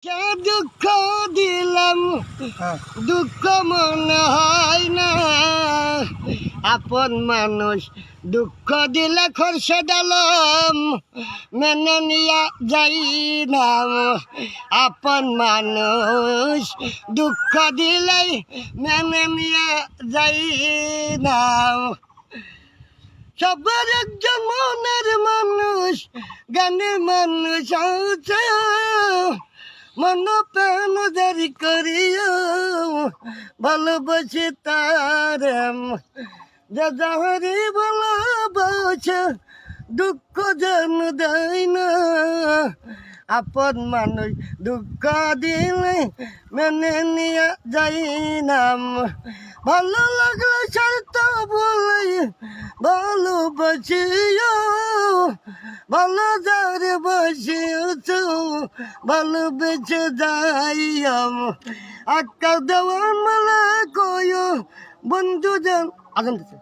কে দুঃখ দিলাম দুঃখ মনে হয় না, আপন মানুষ দুঃখ দিলে খরশেদ আলম মেনে নিয়া যাই না। আপন মানুষ দুঃখ দিলে মেনে নিয়া যাই না। সবার একজন মনের মানুষ, গানের মানুষ আছে, মন প্রাণ জারি করিও ভালোবাসে তার যা যাহারি ভালোবাসে দুঃখ যেন দেয় না। আপন মানুষ দুঃখ দিলে মেনে নিয়ে যাই না। ভালো লাগলে স্বার্থ বলে ভালোবাসিও, ভালো যারে বসিয়েছ ভালোবেসে যাইয়াম। আক্কা দেওয়ান মালা কয় বন্ধু যেন আজান দিচ্ছে।